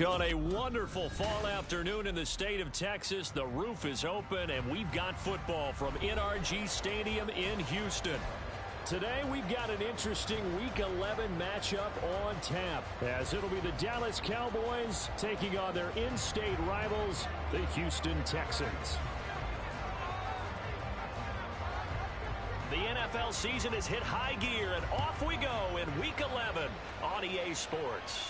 On a wonderful fall afternoon in the state of Texas, the roof is open, and we've got football from NRG Stadium in Houston. Today, we've got an interesting Week 11 matchup on tap, as it'll be the Dallas Cowboys taking on their in-state rivals, the Houston Texans. The NFL season has hit high gear, and off we go in Week 11 on EA Sports.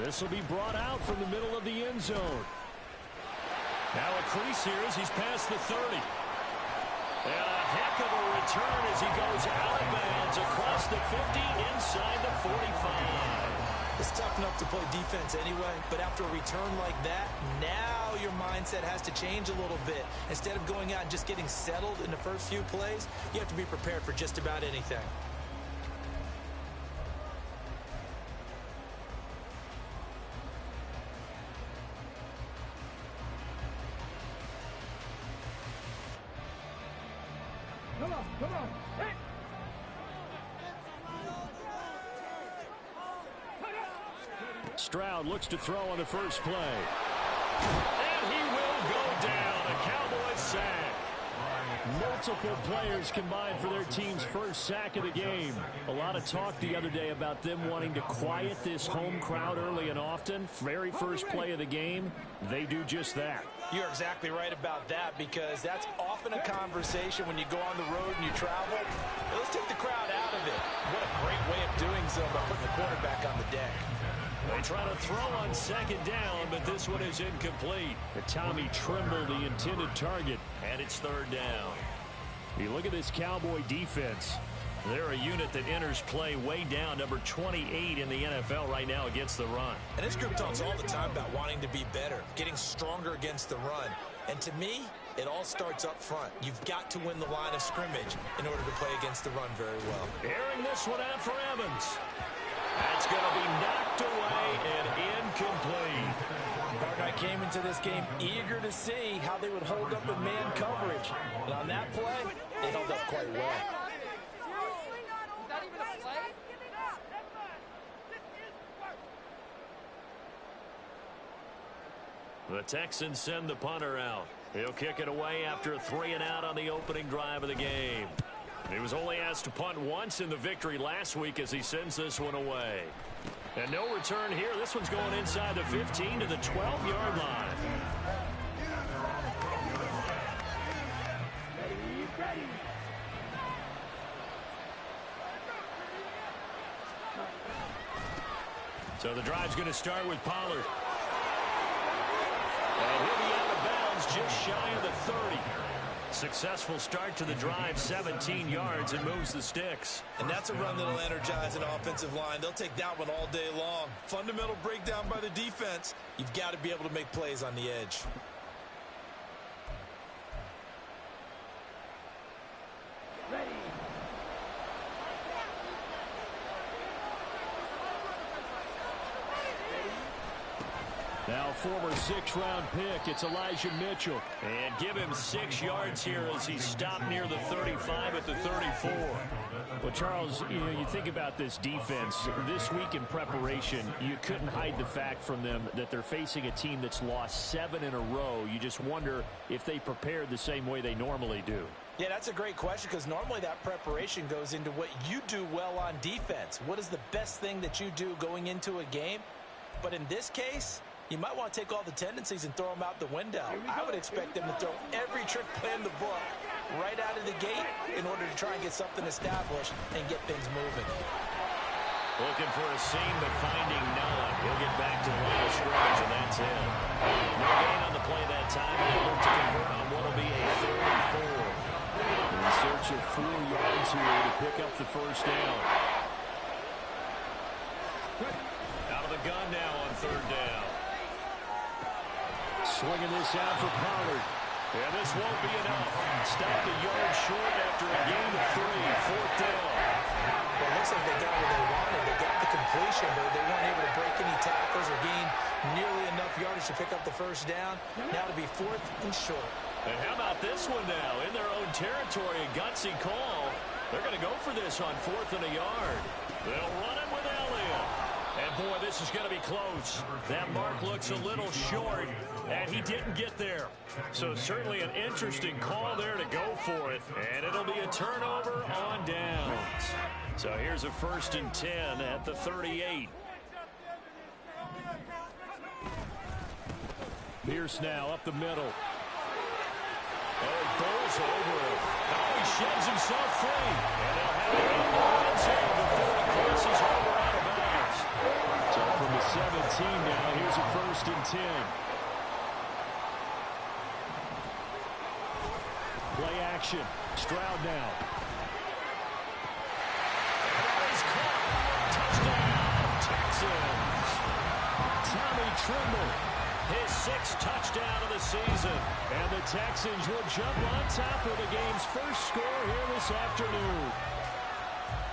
This will be brought out from the middle of the end zone. Now a crease here as he's past the 30. And a heck of a return as he goes out of bounds across the 50 inside the 45. It's tough enough to play defense anyway, but after a return like that, now your mindset has to change a little bit. Instead of going out and just getting settled in the first few plays, you have to be prepared for just about anything. Come on. Hey. Stroud looks to throw on the first play. And he will go down. A Cowboys sack. Multiple players combined for their team's first sack of the game. A lot of talk the other day about them wanting to quiet this home crowd early and often. Very first play of the game, they do just that. You're exactly right about that, because that's often a conversation when you go on the road and you travel. Let's take the crowd out of it. What a great way of doing so by putting the quarterback on the deck. They try to throw on second down, but this one is incomplete. Tommy Tremble, the intended target, and it's third down. You look at this Cowboy defense. They're a unit that enters play way down, number 28 in the NFL right now against the run. And this group talks all the time about wanting to be better, getting stronger against the run. And to me, it all starts up front. You've got to win the line of scrimmage in order to play against the run very well. Airing this one out for Evans. That's going to be knocked away and incomplete. Hardknight came into this game eager to see how they would hold up in man coverage. And on that play, they held up quite well. The Texans send the punter out. He'll kick it away after a 3-and-out on the opening drive of the game. He was only asked to punt once in the victory last week as he sends this one away. And no return here. This one's going inside the 15 to the 12-yard line. So the drive's going to start with Pollard. And he'll be out of bounds just shy of the 30. Successful start to the drive, 17 yards, and moves the sticks. And that's a run that'll energize an offensive line. They'll take that one all day long. Fundamental breakdown by the defense. You've got to be able to make plays on the edge. Ready. Now former 6th-round pick, it's Elijah Mitchell. And give him 6 yards here as he stopped near the 35 at the 34. Well, Charles, you think about this defense. This week in preparation, you couldn't hide the fact from them that they're facing a team that's lost 7 in a row. You just wonder if they prepared the same way they normally do. Yeah, that's a great question, because normally that preparation goes into what you do well on defense. What is the best thing that you do going into a game? But in this case, you might want to take all the tendencies and throw them out the window. I would expect them to throw every trick play in the book right out of the gate in order to try and get something established and get things moving. Looking for a seam, but finding none. He'll get back to the line of scrimmage, and that's it. No gain on the play that time, and they look to convert on what will be a 3rd and 4. In search of 4 yards here to pick up the first down. Out of the gun now on 3rd down. Swinging this out for Pollard. And this won't be enough. Stopped a yard short after a gain of 3. 4th down. Well, it looks like they got what they wanted. They got the completion, but they weren't able to break any tackles or gain nearly enough yardage to pick up the first down. Now to be 4th and short. And how about this one now? In their own territory, a gutsy call. They're going to go for this on 4th and a yard. They'll run it with Elliott. And, boy, this is going to be close. That mark looks a little short, and he didn't get there. So certainly an interesting call there to go for it. And it'll be a turnover on downs. So here's a 1st and 10 at the 38. Pierce now up the middle. Oh, he bowls over it. Oh, he sheds himself free. And they'll have it in the end zone before he crosses over out of bounds. So from the 17 now, here's a 1st and 10. Play action. Stroud now. And he's caught. Touchdown, Texans. Tommy Tremble. His 6th touchdown of the season. And the Texans will jump on top of the game's first score here this afternoon.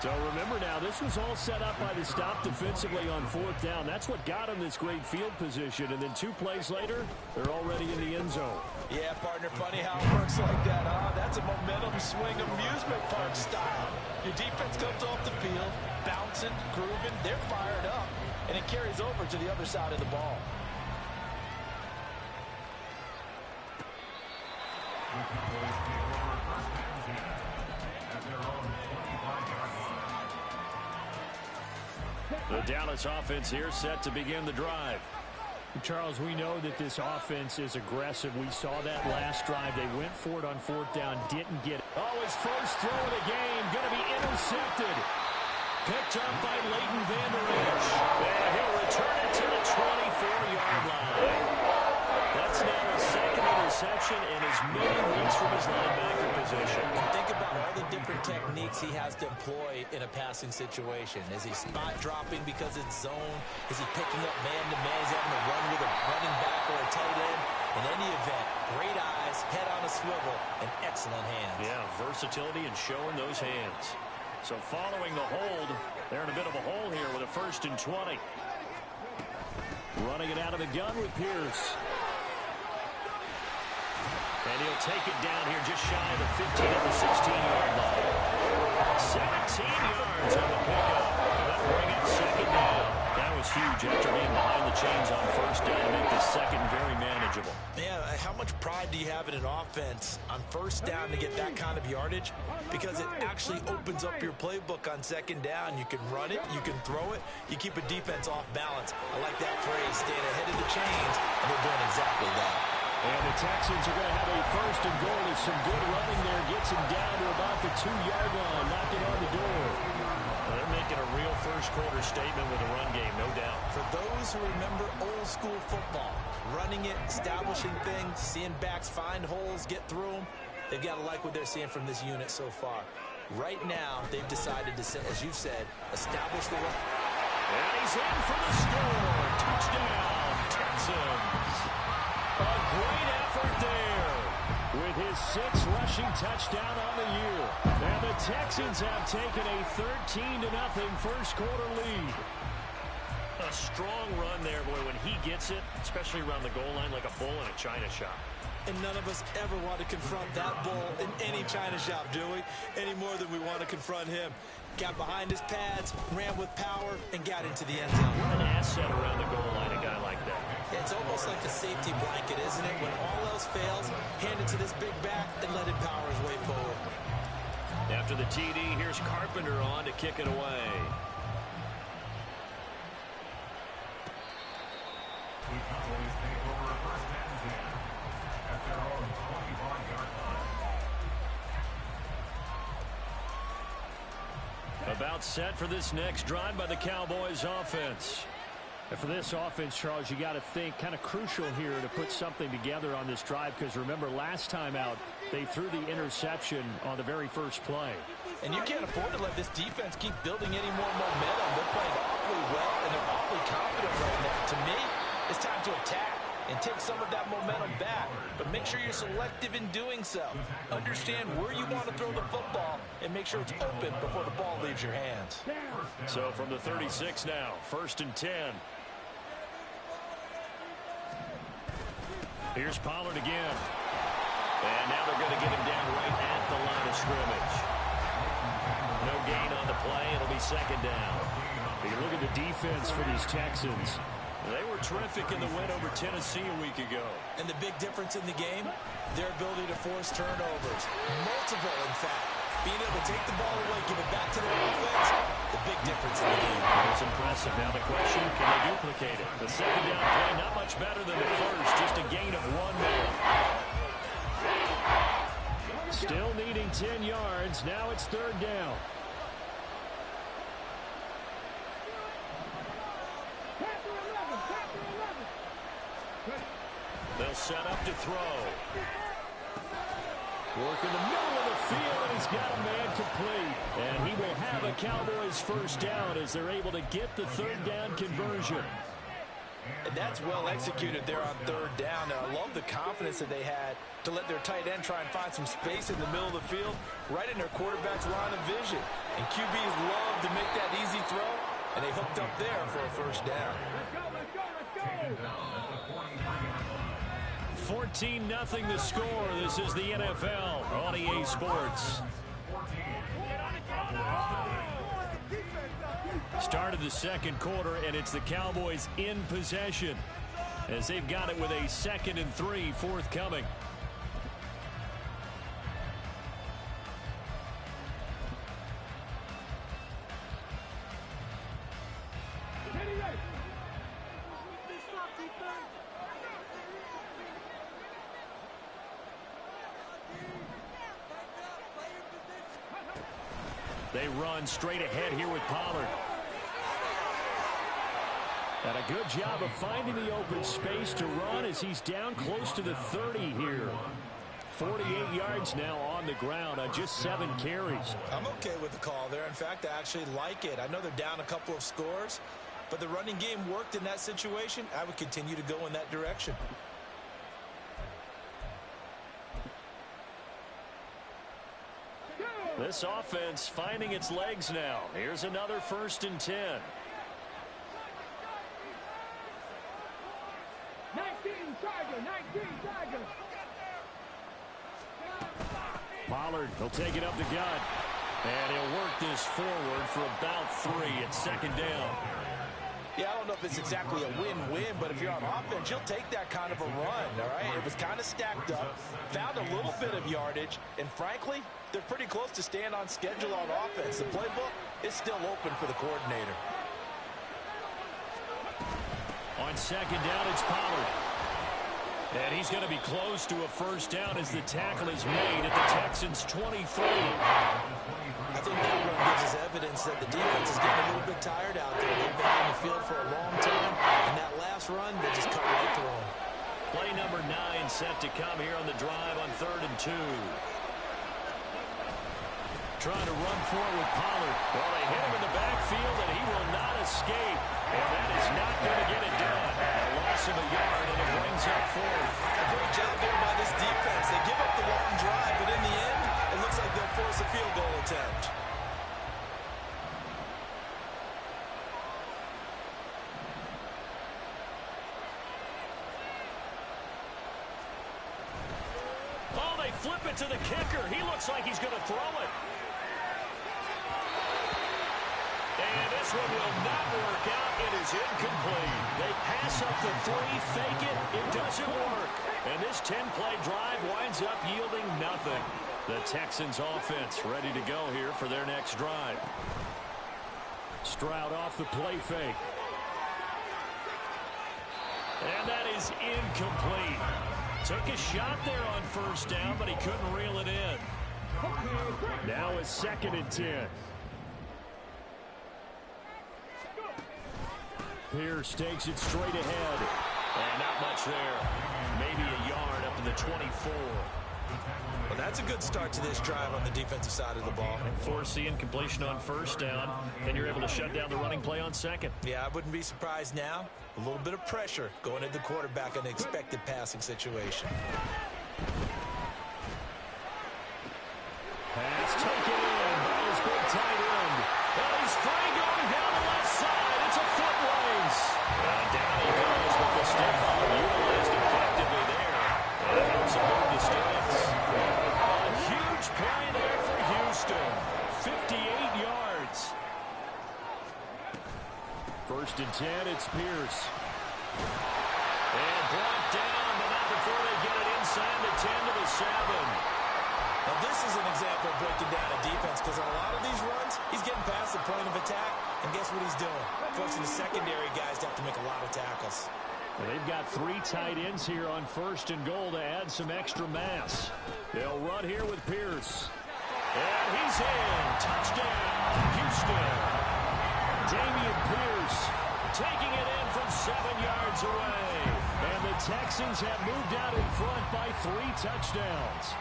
So remember now, this was all set up by the stop defensively on 4th down. That's what got him this great field position. And then 2 plays later, they're already in the end zone. Yeah, partner, funny how it works like that, huh? That's a momentum swing amusement park style. Your defense comes off the field, bouncing, grooving, they're fired up, and it carries over to the other side of the ball. The Dallas offense here set to begin the drive. Charles, we know that this offense is aggressive. We saw that last drive. They went for it on 4th down, didn't get it. Oh, his first throw of the game going to be intercepted. Picked up by Leighton Vander Esch. And he'll return it to the 24-yard line. That's now his 2nd interception and as many weeks from his linebacker position. Think about all the different techniques he has to employ in a passing situation. Is he spot dropping because it's zone? Is he picking up man-to-man? Is he having to run with a running back or a tight end? In any event, great eyes, head on a swivel, and excellent hands. Yeah, versatility and showing those hands. So following the hold, they're in a bit of a hole here with a 1st and 20. Running it out of the gun with Pierce. And he'll take it down here just shy of the 15 at the 16-yard line. 17 yards on the pickup. That'll bring up 2nd down. That was huge after being behind the chains on 1st down to make the 2nd very manageable. Yeah, how much pride do you have in an offense on 1st down to get that kind of yardage? Because it actually opens up your playbook on 2nd down. You can run it, you can throw it, you keep a defense off balance. I like that phrase, staying ahead of the chains, and they're doing exactly that. And the Texans are going to have a 1st and goal with some good running there. Gets him down to about the 2-yard line, knocking on the door. Well, they're making a real first-quarter statement with a run game, no doubt. For those who remember old-school football, running it, establishing things, seeing backs find holes, get through them, they've got to like what they're seeing from this unit so far. Right now, they've decided to, as you've said, establish the run. And he's in for the score. Touchdown, Texans. A great effort there with his 6th rushing touchdown on the year. And the Texans have taken a 13-0 first-quarter lead. A strong run there, boy, when he gets it, especially around the goal line like a bull in a china shop. And none of us ever want to confront that bull in any china shop, do we? Any more than we want to confront him. Got behind his pads, ran with power, and got into the end zone. What an asset around the goal line, a guy like that. It's almost like a safety blanket, isn't it? When all else fails, hand it to this big back and let him power his way forward. After the TD, here's Carpenter on to kick it away. About set for this next drive by the Cowboys offense. And for this offense, Charles, you got to think kind of crucial here to put something together on this drive, because remember last time out they threw the interception on the very first play. And you can't afford to let this defense keep building any more momentum. They're playing awfully well and they're awfully confident right now. To me, it's time to attack and take some of that momentum back, but make sure you're selective in doing so. Understand where you want to throw the football and make sure it's open before the ball leaves your hands. So from the 36 now, 1st and 10. Here's Pollard again. And now they're going to get him down right at the line of scrimmage. No gain on the play. It'll be second down. You look at the defense for these Texans. They were terrific in the win over Tennessee a week ago. And the big difference in the game, their ability to force turnovers. Multiple, in fact. Being able to take the ball away, give it back to their offense, the big difference in the game. That's impressive. Now the question, can they duplicate it? The second down play, not much better than the first, just a gain of 1 there. Still needing 10 yards. Now it's third down. They'll set up to throw. Work in the middle of the field, and he's got a man complete. And he will have a Cowboys first down as they're able to get the third down conversion. And that's well executed there on third down. And I love the confidence that they had to let their tight end try and find some space in the middle of the field, right in their quarterback's line of vision. And QBs love to make that easy throw, and they hooked up there for a first down. Let's go. 14-0 the score. This is the NFL on EA Sports. Start of the second quarter, and it's the Cowboys in possession as they've got it with a 2nd and 3 forthcoming. They run straight ahead here with Pollard. And a good job of finding the open space to run as he's down close to the 30 here. 48 yards now on the ground on just 7 carries. I'm okay with the call there. In fact, I actually like it. I know they're down a couple of scores, but the running game worked in that situation. I would continue to go in that direction. This offense finding its legs now. Here's another 1st and 10. 19 Tiger. Pollard, he'll take it up the gut. And he'll work this forward for about 3 at 2nd down. Yeah, I don't know if it's exactly a win-win, but if you're on offense, you'll take that kind of a run, all right? It was kind of stacked up, found a little bit of yardage, and frankly, they're pretty close to staying on schedule on offense. The playbook is still open for the coordinator. On 2nd down, it's Pollard. And he's going to be close to a first down as the tackle is made at the Texans' 23. I think that run gives us evidence that the defense is getting a little bit tired out there. They've been on the field for a long time, and that last run, they just cut right through them. Play number 9 set to come here on the drive on 3rd and 2. Trying to run forward with Pollard. Well, they hit him in the backfield, and he will not escape. And that is not going to get it done. A loss of a yard, and it brings up 4th. A great job there by this defense. They give up the long drive, but in the end, it looks like they'll force a field goal attempt. Oh, they flip it to the kicker. He looks like he's going to throw it. And this one will not work out. It is incomplete. They pass up the 3, fake it. It doesn't work. And this 10-play drive winds up yielding nothing. The Texans offense ready to go here for their next drive. Stroud off the play fake. And that is incomplete. Took a shot there on 1st down, but he couldn't reel it in. Now it's 2nd and 10. Pierce takes it straight ahead. And not much there. Maybe a yard up to the 24. Well, that's a good start to this drive on the defensive side of the ball. Force the incompletion on 1st down, and you're able to shut down the running play on 2nd. Yeah, I wouldn't be surprised now. A little bit of pressure going at the quarterback in an expected passing situation. Pass taken in by his big tight end. Well, he's free going down the left side. It's a foot race. And down he goes with the stiff arm utilized effectively there. And it helps him move the sticks. A huge play there for Houston. 58 10, it's Pierce. And brought down, but not before they get it inside the 10 to the 7. Now, this is an example of breaking down a defense because on a lot of these runs, he's getting past the point of attack, and guess what he's doing? Forcing the secondary guys to have to make a lot of tackles. Well, they've got 3 tight ends here on 1st and goal to add some extra mass. They'll run here with Pierce. And he's in. Touchdown, Houston. Damian Pierce taking it in from 7 yards away. And the Texans have moved out in front by 3 touchdowns.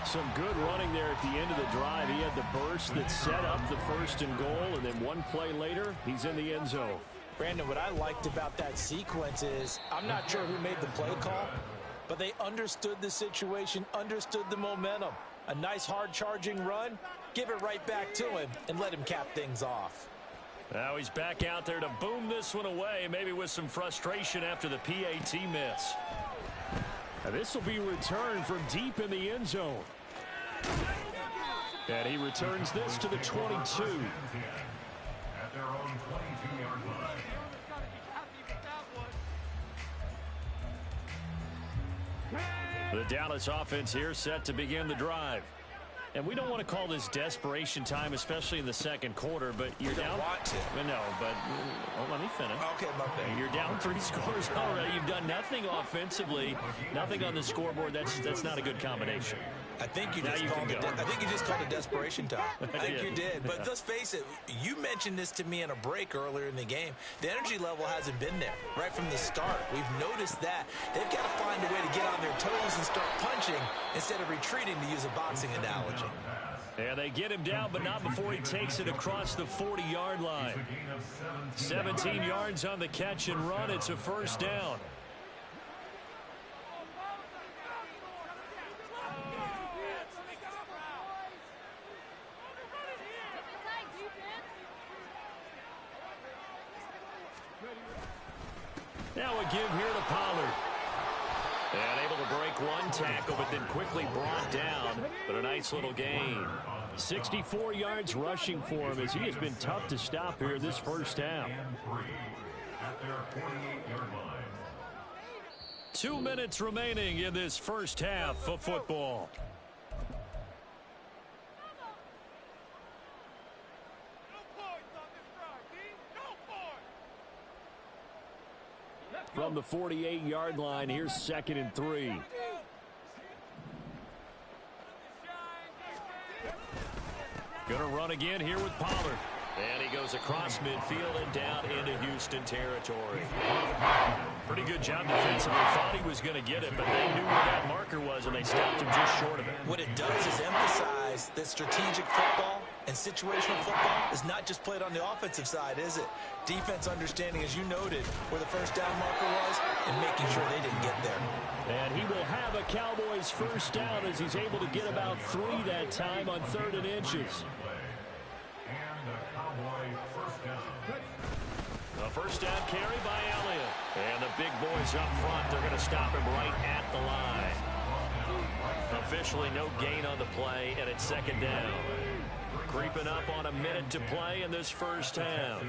Some good running there at the end of the drive. He had the burst that set up the 1st and goal, and then one play later, he's in the end zone. Brandon, what I liked about that sequence is I'm not sure who made the play call, but they understood the situation, understood the momentum. A nice hard-charging run, give it right back to him, and let him cap things off. Now he's back out there to boom this one away, maybe with some frustration after the PAT miss. Now this will be returned from deep in the end zone. And he returns this to the 22. At their own 22-yard line. The Dallas offense here set to begin the drive. And we don't want to call this desperation time, especially in the second quarter, but you're down. Want to. No, but let me finish. Okay, my bad. You're down 3 scores already. You've done nothing offensively, nothing on the scoreboard. That's not a good combination. I think you just called it desperation time. I think you did. But let's face it, you mentioned this to me in a break earlier in the game. The energy level hasn't been there right from the start. We've noticed that. They've got to find a way to get on their toes and start punching instead of retreating, to use a boxing analogy. Yeah, they get him down, but not before he takes it across the 40-yard line. 17 yards on the catch and run. It's a first down. Now a give here to Pollard. And able to break one tackle, but then quickly brought down. But a nice little gain. 64 yards rushing for him as he has been tough to stop here this first half. At their 48-yard line. 2 minutes remaining in this first half of football. From the 48-yard line, here's 2nd and 3. Gonna run again here with Pollard. And he goes across midfield and down into Houston territory. Pretty good job defensively. Thought he was going to get it, but they knew where that marker was, and they stopped him just short of it. What it does is emphasize that strategic football and situational football is not just played on the offensive side, is it? Defense understanding, as you noted, where the first down marker was and making sure they didn't get there. And he will have a Cowboys first down as he's able to get about 3 that time on 3rd and inches. A first down carry by Elliott. And the big boys up front, they're going to stop him right at the line. Officially no gain on the play, and it's 2nd down. Creeping up on a minute to play in this first half.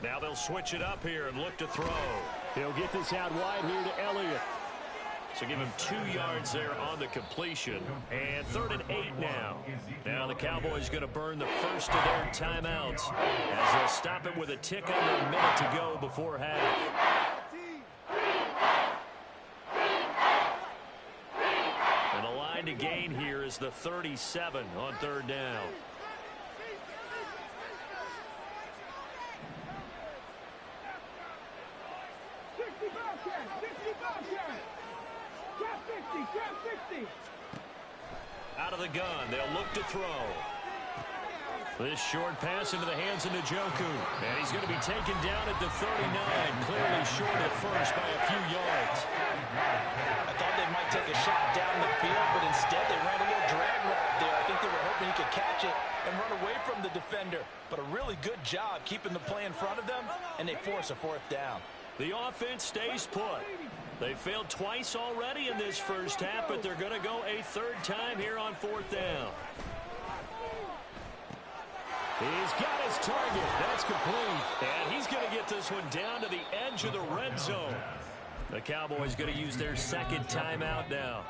Now they'll switch it up here and look to throw. He'll get this out wide here to Elliott. So give him 2 yards there on the completion. And 3rd and 8 now. Now the Cowboys going to burn the first of their timeouts as they'll stop it with a tick under a minute to go before half. And the line to gain here is the 37 on 3rd down. Out of the gun, they'll look to throw. This short pass into the hands of Njoku. And he's going to be taken down at the 39, clearly short at first by a few yards. I thought they might take a shot down the field, but instead they ran a little drag route there. I think they were hoping he could catch it and run away from the defender. But a really good job keeping the play in front of them, and they force a 4th down. The offense stays put. They failed twice already in this first half, but they're going to go a 3rd time here on 4th down. He's got his target. That's complete. And he's going to get this one down to the edge of the red zone. The Cowboys going to use their second timeout now,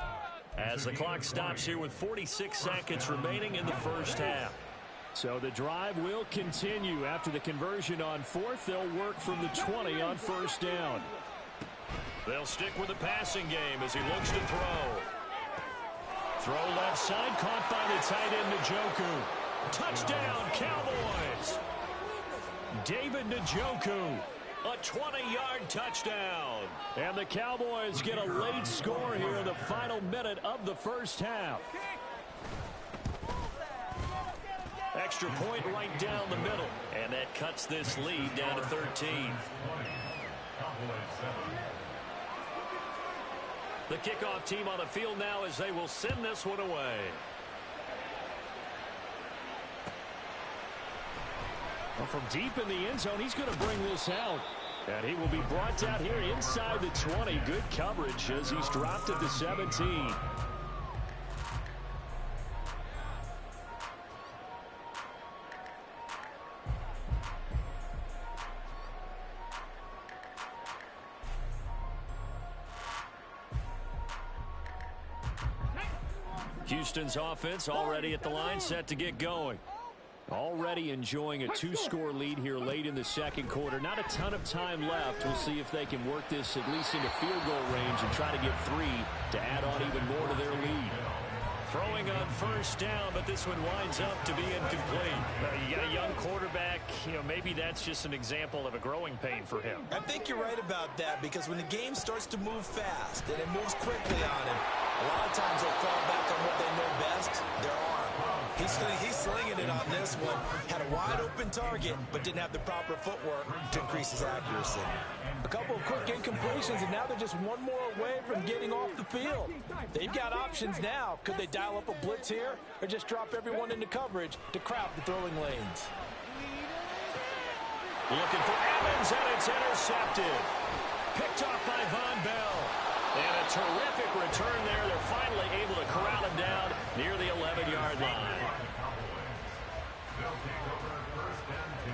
as the clock stops here with 46 seconds remaining in the first half. So the drive will continue. After the conversion on fourth, they'll work from the 20 on first down. They'll stick with the passing game as he looks to throw. Throw left side, caught by the tight end Njoku. Touchdown, Cowboys! David Njoku, a 20-yard touchdown. And the Cowboys get a late score here in the final minute of the first half. Extra point right down the middle. And that cuts this lead down to 13. The kickoff team on the field now as they will send this one away. Well, from deep in the end zone, he's going to bring this out. And he will be brought out here inside the 20. Good coverage as he's dropped at the 17. Houston's offense already at the line, set to get going. Already enjoying a two-score lead here late in the second quarter. Not a ton of time left. We'll see if they can work this at least into field goal range and try to get 3 to add on even more to their lead. Throwing on first down, but this one winds up to be incomplete. You got a young quarterback. You know, maybe that's just an example of a growing pain for him. I think you're right about that, because when the game starts to move fast and it moves quickly on him, a lot of times they fall back on what they know best, their arm. He's slinging it on this one. Had a wide-open target, but didn't have the proper footwork to increase his accuracy. A couple of quick incompletions, and now they're just one more away from getting off the field. They've got options now. Could they dial up a blitz here or just drop everyone into coverage to crowd the throwing lanes? Looking for Evans, and it's intercepted. Picked off by Von Bell. And a terrific return there. They're finally able to corral him down near the 11-yard line. They'll take over first and 10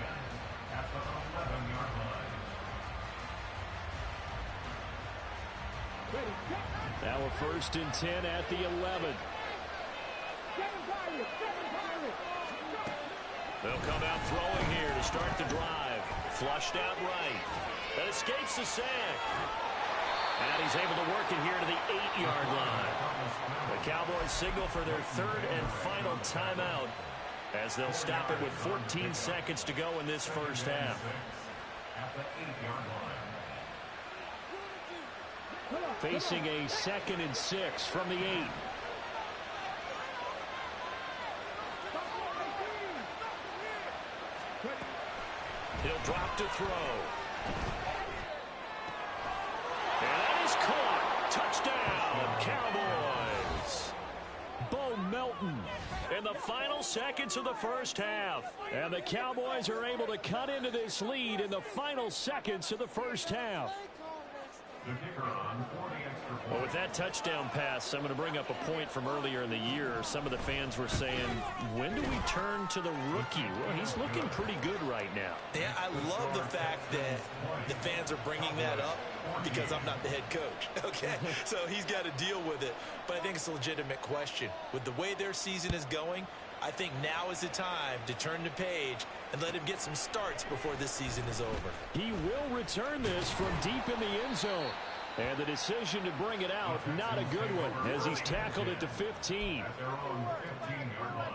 at the 11-yard line. Now a first and 10 at the 11. They'll come out throwing here to start the drive. Flushed out right. That escapes the sack. And he's able to work it here to the 8-yard line. The Cowboys signal for their third and final timeout as they'll stop it with 14 seconds to go in this first half. At the 8-yard line. Facing a 2nd and 6 from the 8. He'll drop to throw. And that is caught. Touchdown, Cowboys. Bo Melton in the final seconds of the first half. And the Cowboys are able to cut into this lead in the final seconds of the first half. The kicker on for the extra point. Well, with that touchdown pass, I'm going to bring up a point from earlier in the year. Some of the fans were saying, when do we turn to the rookie? Well, he's looking pretty good right now. Yeah, I love the fact that the fans are bringing that up because I'm not the head coach, okay? So he's got to deal with it. But I think it's a legitimate question. With the way their season is going, I think now is the time to turn the page and let him get some starts before this season is over. He will return this from deep in the end zone. And the decision to bring it out, not a good one, as he's tackled it to 15. At their own 15-yard line.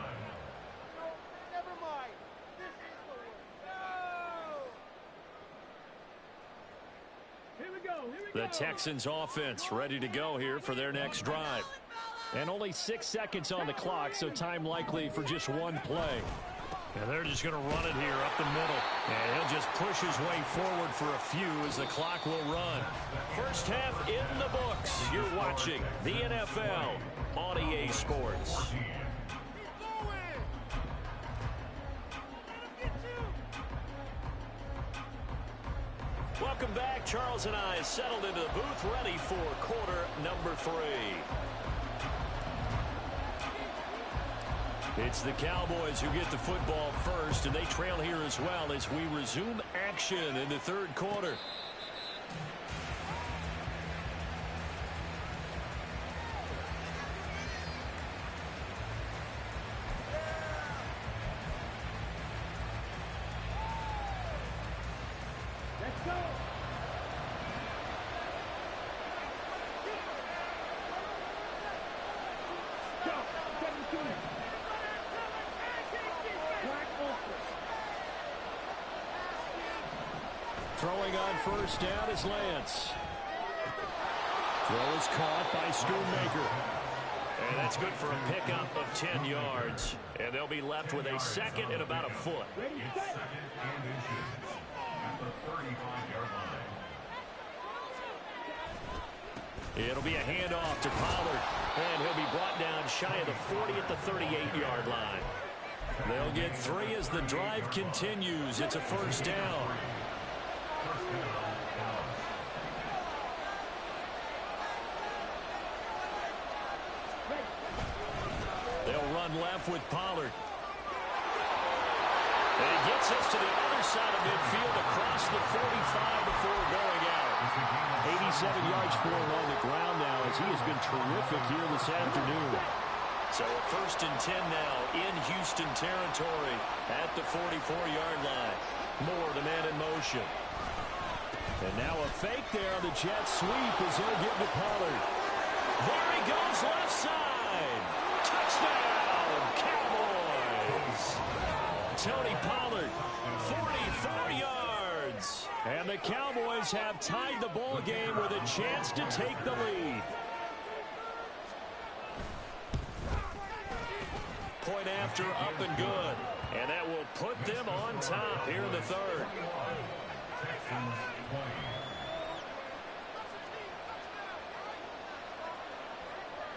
Never mind. This is the one. Here we go. Here we The go. Texans offense ready to go here for their next drive. And only 6 seconds on the clock, so time likely for just one play. And they're just going to run it here up the middle. And he'll just push his way forward for a few as the clock will run. First half in the books. You're watching the NFL on EA Sports. Welcome back. Charles and I settled into the booth, ready for quarter number 3. It's the Cowboys who get the football first, and they trail here as well as we resume action in the third quarter. Throwing on first down is Lance. Throw is caught by Schoonmaker. And that's good for a pickup of 10 yards. And they'll be left with a second and about a foot. It's second and inches at the 35-yard line. It'll be a handoff to Pollard. And he'll be brought down shy of the 40 at the 38-yard line. They'll get 3 as the drive continues. It's a first down. They'll run left with Pollard. And he gets us to the other side of midfield across the 45 before going out. 87 yards for him on the ground now as he has been terrific here this afternoon. So a first and 10 now in Houston territory at the 44-yard line. Moore, the man in motion. And now a fake there on the jet sweep as he'll get to Pollard. There he goes left side. Touchdown, Cowboys. Tony Pollard, 44 yards. And the Cowboys have tied the ball game with a chance to take the lead. Point after, up and good. And that will put them on top here in the third.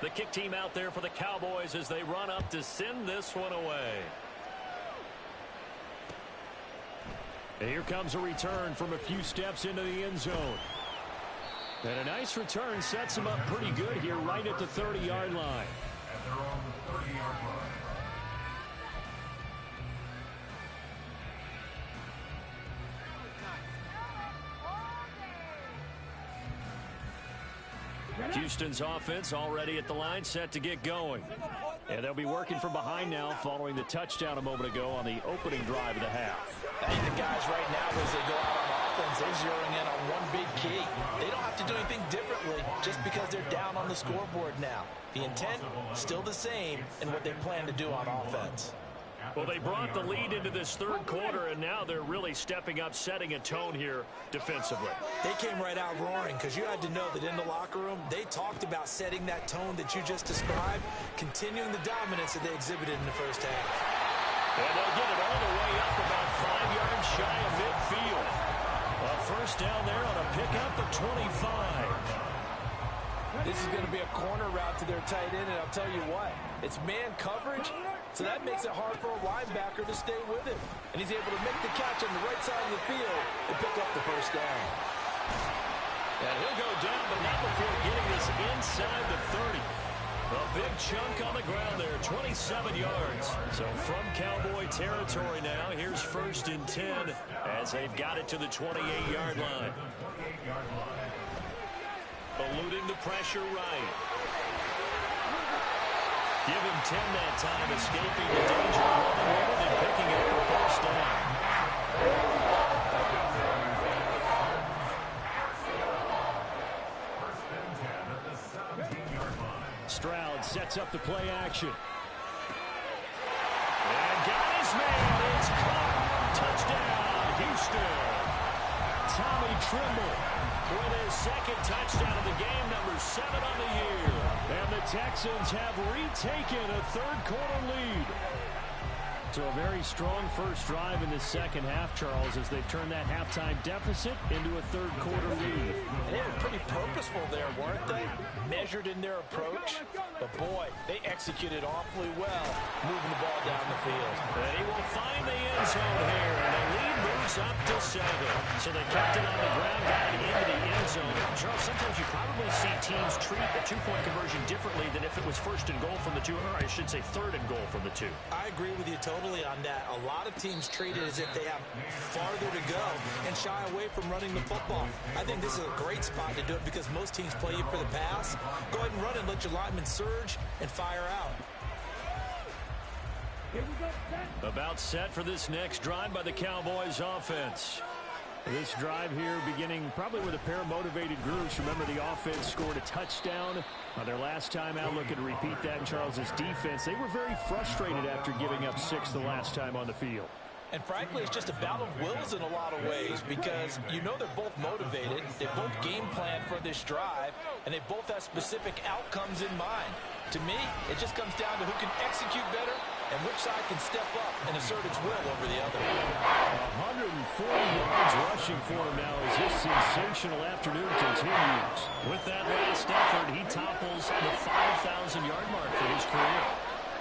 The kick team out there for the Cowboys as they run up to send this one away. And here comes a return from a few steps into the end zone. And a nice return sets them up pretty good here right at the 30-yard line. And they're on the 30-yard line. Houston's offense already at the line, set to get going. And they'll be working from behind now following the touchdown a moment ago on the opening drive of the half. I think the guys right now, as they go out on offense, they're zeroing in on one big key. They don't have to do anything differently just because they're down on the scoreboard now. The intent, still the same in what they plan to do on offense. Well, they brought the lead into this third quarter, and now they're really stepping up, setting a tone here defensively. They came right out roaring because you had to know that in the locker room, they talked about setting that tone that you just described, continuing the dominance that they exhibited in the first half. And they'll get it all the way up about 5 yards shy of midfield. A first down there on a pickup of 25. This is going to be a corner route to their tight end, and I'll tell you what, it's man coverage, so that makes it hard for a linebacker to stay with him. And he's able to make the catch on the right side of the field and pick up the first down. And he'll go down, but not before getting this inside the 30. A big chunk on the ground there, 27 yards. So from Cowboy territory now, here's first and 10 as they've got it to the 28-yard line. Eluding the pressure right. Give him 10 that time, escaping the danger one-handed and picking up the first down. Stroud sets up the play action. And got his man. It's caught. Touchdown, Houston. Tommy Trimble with his second touchdown of the game, number 7 on the year. And the Texans have retaken a third-quarter lead. So a very strong first drive in the second half, Charles, as they've turned that halftime deficit into a third-quarter lead. And they were pretty purposeful there, weren't they? Measured in their approach. But, boy, they executed awfully well, moving the ball down the field. They will find the end zone here, and the lead moves up to 7. So they kept it on the ground, got it into the end zone. Charles, sometimes you probably see teams treat a two-point conversion differently than if it was first and goal from the 2, or I should say third and goal from the 2. I agree with you totally on that. A lot of teams treat it as if they have farther to go and shy away from running the football. I think this is a great spot to do it because most teams play you for the pass. Go ahead and run and let your linemen surge and fire out. About set for this next drive by the Cowboys offense. This drive here beginning probably with a pair of motivated groups. Remember, the offense scored a touchdown on their last time out. Looking to repeat that in Charles's defense. They were very frustrated after giving up 6 the last time on the field. And frankly, it's just a battle of wills in a lot of ways because you know they're both motivated. They both game plan for this drive, and they both have specific outcomes in mind. To me, it just comes down to who can execute better and which side can step up and assert its will over the other. 140 yards rushing for him now as this sensational afternoon continues. With that last effort, he topples the 5,000-yard mark for his career.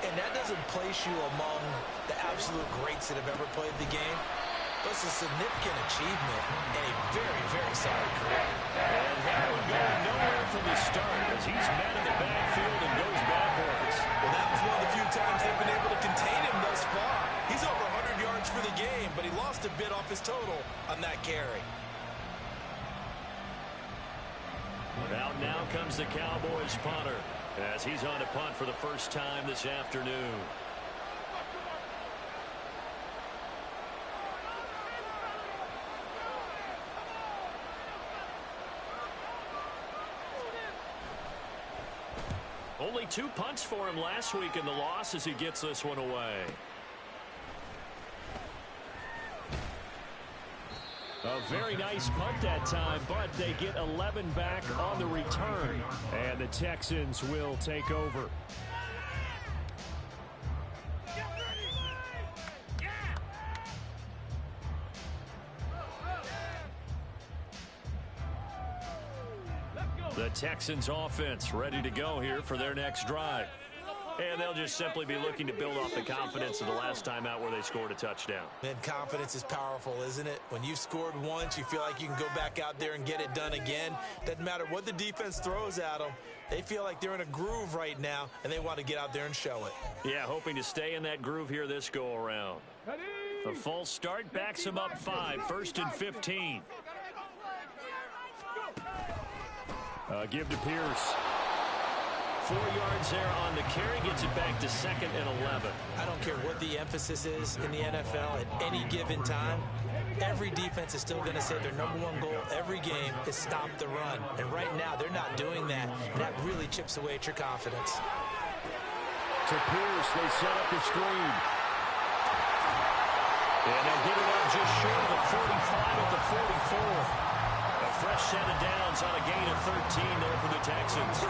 And that doesn't place you among the absolute greats that have ever played the game. That's a significant achievement and a very, very solid career. And that one going nowhere from the start as he's met in the backfield and goes backwards. Well, that was one of the few times they've been able to contain him thus far. He's over 100 yards for the game, but he lost a bit off his total on that carry. Out now comes the Cowboys punter as he's on to punt for the first time this afternoon. Only 2 punts for him last week in the loss as he gets this one away. A very nice punt that time, but they get 11 back on the return. And the Texans will take over. The Texans offense ready to go here for their next drive. And they'll just simply be looking to build off the confidence of the last time out where they scored a touchdown. And confidence is powerful, isn't it? When you've scored once, you feel like you can go back out there and get it done again. Doesn't matter what the defense throws at them. They feel like they're in a groove right now, and they want to get out there and show it. Yeah, hoping to stay in that groove here this go-around. The false start backs them up 5, 1st and 15. Give to Pierce. 4 yards there on the carry, gets it back to 2nd and 11. I don't care what the emphasis is in the NFL at any given time. Every defense is still going to say their #1 goal every game is stop the run. And right now, they're not doing that. And that really chips away at your confidence. To Pierce, they set up the screen. And they'll get it up just short of the 45 at the 44. A fresh set of downs on a gain of 13 there for the Texans.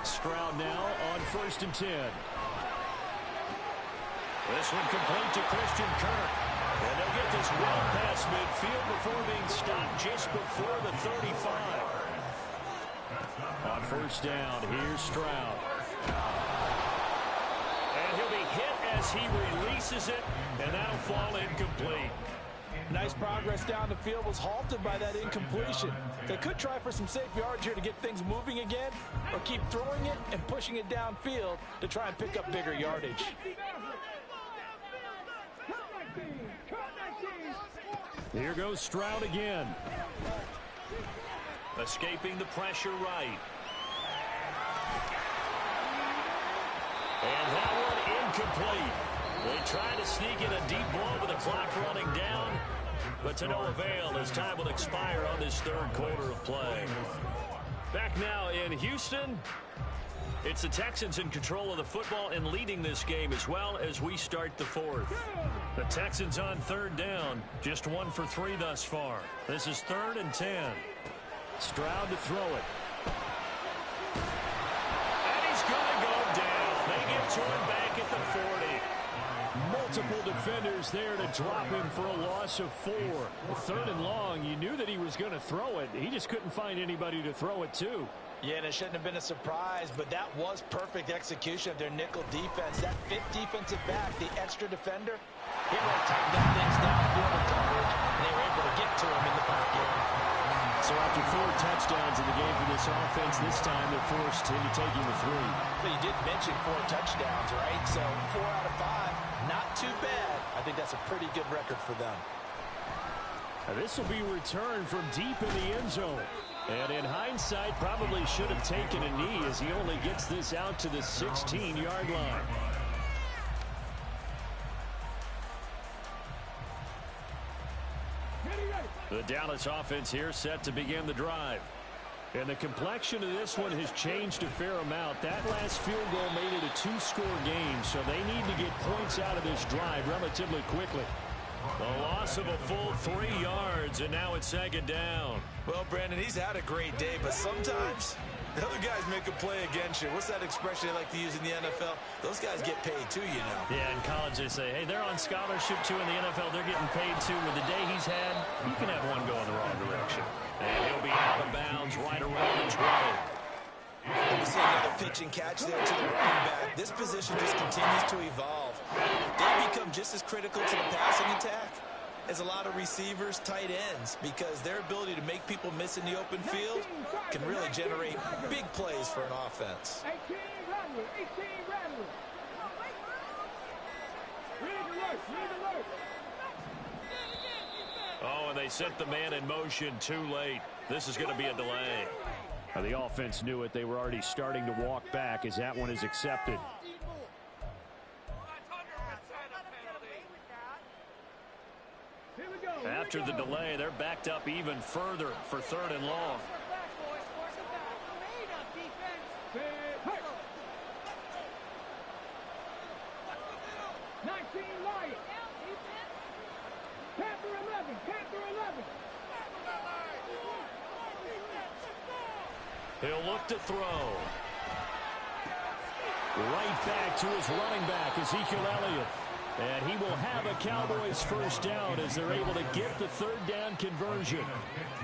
Stroud now on 1st and 10. This one complete to Christian Kirk. And they'll get this well past midfield before being stopped just before the 35. On 1st down, here's Stroud. And he'll be hit as he releases it, and that'll fall incomplete. Nice progress down the field, was halted by that incompletion. They could try for some safe yards here to get things moving again, or keep throwing it and pushing it downfield to try and pick up bigger yardage. Here goes Stroud again. Escaping the pressure right. And that one incomplete. They try to sneak in a deep ball with the clock running down, but to no avail as time will expire on this 3rd quarter of play. Back now in Houston, it's the Texans in control of the football and leading this game as well as we start the 4th. The Texans on 3rd down, just 1 for 3 thus far. This is 3rd and 10. Stroud to throw it. And to him back at the 40. Multiple defenders there to drop him for a loss of 4. Third and long, you knew that he was going to throw it. He just couldn't find anybody to throw it to. Yeah, and it shouldn't have been a surprise, but that was perfect execution of their nickel defense. That fifth defensive back, the extra defender, he really tightened up things downfield in coverage, and they were able to get to him in the pocket. So after 4 touchdowns in the game for this offense, this time they're forced into taking the 3. But you did mention 4 touchdowns, right? So 4 out of 5, not too bad. I think that's a pretty good record for them. Now this will be returned from deep in the end zone. And in hindsight, probably should have taken a knee as he only gets this out to the 16-yard line. The Dallas offense here set to begin the drive. And the complexion of this one has changed a fair amount. That last field goal made it a 2-score game, so they need to get points out of this drive relatively quickly. A loss of a full 3 yards, and now it's 2nd down. Well, Brandon, he's had a great day, but sometimes the other guys make a play against you. What's that expression they like to use in the NFL? Those guys get paid too, you know. Yeah, in college they say, hey, they're on scholarship too. In the NFL, they're getting paid too. With the day he's had, you can have one go in the wrong direction. And he'll be out of bounds right around the 20. And we see another pitch and catch there to the running back. This position just continues to evolve. They become just as critical to the passing attack as a lot of receivers, tight ends, because their ability to make people miss in the open field can really generate big plays for an offense. 18 Rattler, 18 Rattler. Read alert. Oh, and they sent the man in motion too late. This is going to be a delay. The offense knew it. They were already starting to walk back as that one is accepted. After the delay, they're backed up even further for 3rd and long. 19 Lions. Panther 11. He'll look to throw. Right back to his running back, Ezekiel Elliott. And he will have a Cowboys first down as they're able to get the 3rd down conversion.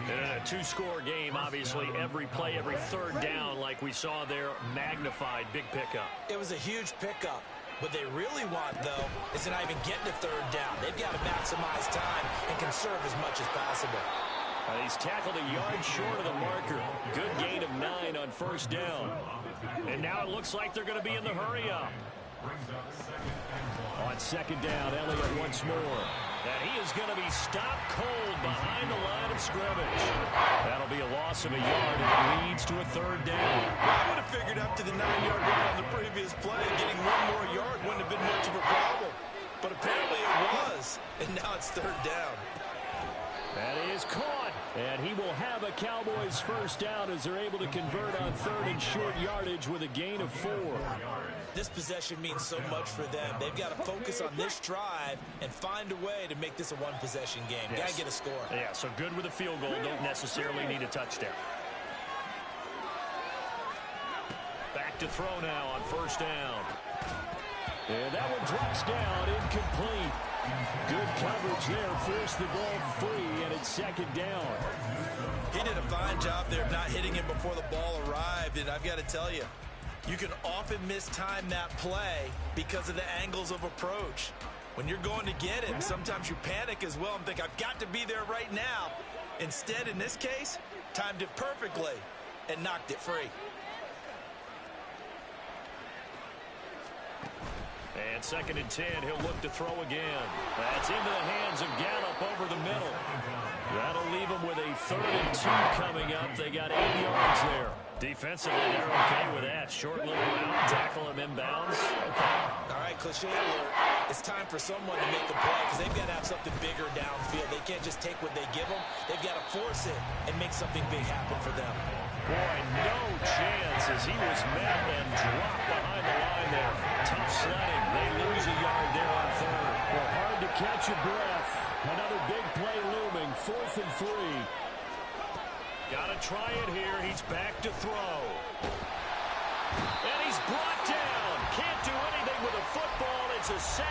And a 2-score game, obviously. Every play, every 3rd down, like we saw there, magnified. Big pickup. It was a huge pickup. What they really want, though, is to not even get to 3rd down. They've got to maximize time and conserve as much as possible. He's tackled a yard short of the marker. Good gain of 9 on first down. And now it looks like they're going to be in the hurry-up. On 2nd down, Elliott once more. And he is going to be stopped cold behind the line of scrimmage. That'll be a loss of a yard, and it leads to a 3rd down. I would have figured up to the 9-yard line on the previous play. Getting one more yard wouldn't have been much of a problem. But apparently it was, and now it's 3rd down. That is caught, and he will have a Cowboys first down as they're able to convert on 3rd and short yardage with a gain of 4. This possession means so much for them. They've got to focus on this drive and find a way to make this a one-possession game. Yes. Got to get a score. Yeah, so good with a field goal. Don't necessarily need a touchdown. Back to throw now on first down. And that one drops down, incomplete. Good coverage there, forced the ball free, and it's 2nd down. He did a fine job there of not hitting him before the ball arrived, and I've got to tell you, you can often mistime that play because of the angles of approach. When you're going to get him, sometimes you panic as well and think, I've got to be there right now. Instead, in this case, timed it perfectly and knocked it free. And 2nd and 10, he'll look to throw again. That's into the hands of Gallup over the middle. That'll leave him with a 3rd and 2 coming up. They got 8 yards there. Defensively, they're okay with that. Short little route, tackle him inbounds. Okay. All right, cliche alert. It's time for someone to make a play because they've got to have something bigger downfield. They can't just take what they give them. They've got to force it and make something big happen for them. Boy, no chance as he was met and dropped behind the line there. Tough sledding. They lose a yard there on 3rd. Well, hard to catch your breath. Another big play looming. 4th and 3. Got to try it here. He's back to throw. And he's brought down. Can't do anything running with a football. It's a sack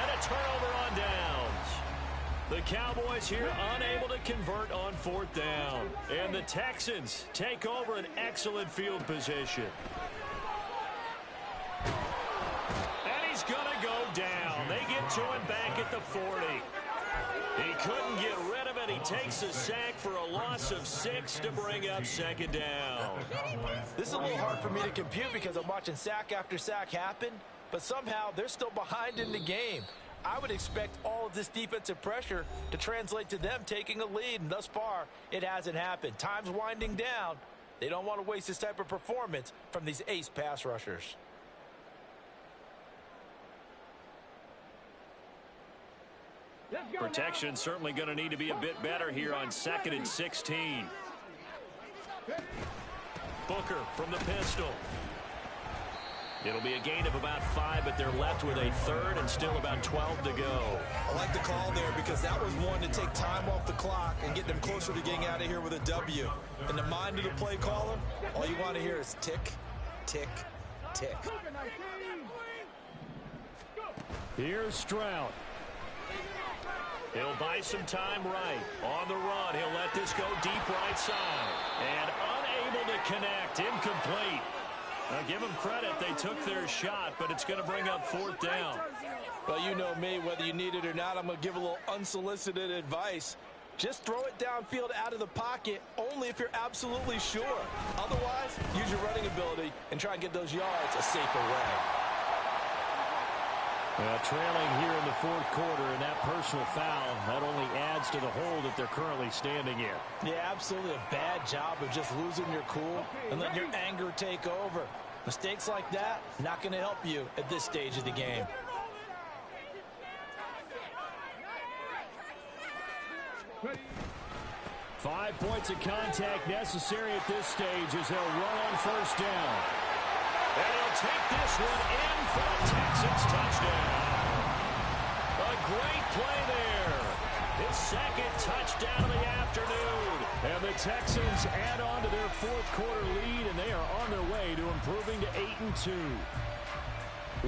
and a turnover on downs. The Cowboys here unable to convert on 4th down. And the Texans take over an excellent field position. And he's going to go down. They get to him back at the 40. He couldn't get rid of it. He takes a sack for a loss of 6 to bring up 2nd down. This is a little hard for me to compute because I'm watching sack after sack happen, but somehow they're still behind in the game. I would expect all of this defensive pressure to translate to them taking a lead, and thus far, it hasn't happened. Time's winding down. They don't want to waste this type of performance from these ace pass rushers. Protection certainly going to need to be a bit better here on 2nd and 16. Booker from the pistol. It'll be a gain of about 5, but they're left with a 3rd and still about 12 to go. I like the call there because that was one to take time off the clock and get them closer to getting out of here with a W. In the mind of the play caller, all you want to hear is tick, tick, tick. Here's Stroud. He'll buy some time right. On the run, he'll let this go deep right side. And unable to connect, incomplete. Now, give them credit. They took their shot, but it's going to bring up 4th down. Well, you know me, whether you need it or not, I'm going to give a little unsolicited advice. Just throw it downfield out of the pocket only if you're absolutely sure. Otherwise, use your running ability and try and get those yards a safer way. Trailing here in the 4th quarter, and that personal foul, that only adds to the hole that they're currently standing in. Yeah, absolutely a bad job of just losing your cool and letting your anger take over. Mistakes like that, not going to help you at this stage of the game. Ready. 5 points of contact necessary at this stage as they'll run on 1st down. And he'll take this one in for a Texans touchdown. A great play there. His 2nd touchdown of the afternoon. And the Texans add on to their 4th quarter lead, and they are on their way to improving to 8-2.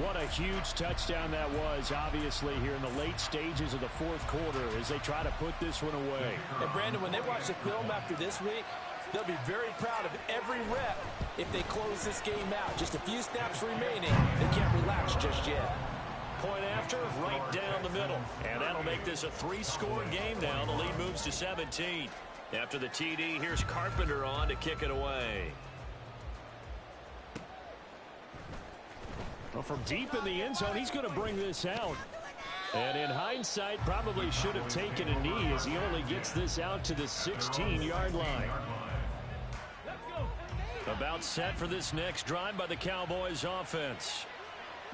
What a huge touchdown that was, obviously, here in the late stages of the 4th quarter as they try to put this one away. And, Brandon, when they watch the film after this week, they'll be very proud of every rep if they close this game out. Just a few snaps remaining. They can't relax just yet. Point after, right down the middle. And that'll make this a 3-score game now. The lead moves to 17. After the TD, here's Carpenter on to kick it away. Well, from deep in the end zone, he's going to bring this out. And in hindsight, probably should have taken a knee as he only gets this out to the 16-yard line. About set for this next drive by the Cowboys offense.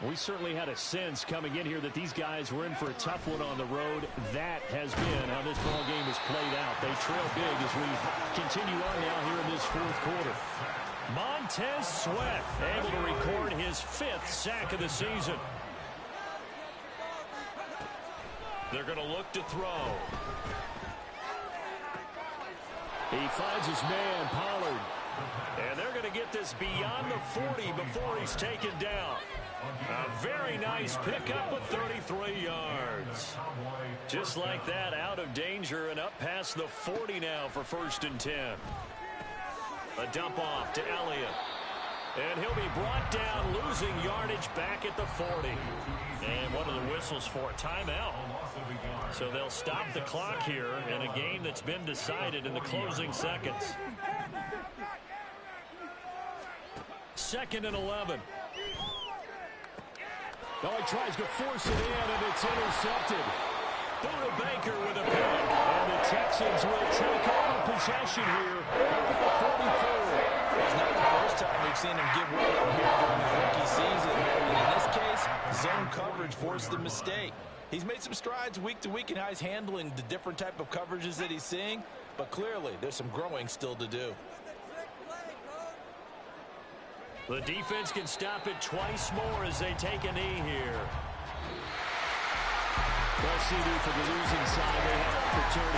We certainly had a sense coming in here that these guys were in for a tough one on the road. That has been how this ball game has played out. They trail big as we continue on now here in this 4th quarter. Montez Sweat able to record his 5th sack of the season. They're going to look to throw. He finds his man, Pollard. And they're going to get this beyond the 40 before he's taken down. A very nice pickup of 33 yards. Just like that, out of danger and up past the 40 now for 1st and 10. A dump off to Elliott. And he'll be brought down, losing yardage back at the 40. And what are the whistles for? Timeout. So they'll stop the clock here in a game that's been decided in the closing seconds. 2nd and 11. Oh, he tries to force it in, and it's intercepted. Buda Baker with a pick. And the Texans will take over possession here up at the 44. It's not the first time we've seen him give way up here during the rookie season. And in this case, zone coverage forced the mistake. He's made some strides week to week in how he's handling the different type of coverages that he's seeing, but clearly there's some growing still to do. The defense can stop it twice more as they take a knee here. Well, CD, for the losing side, they have opportunity.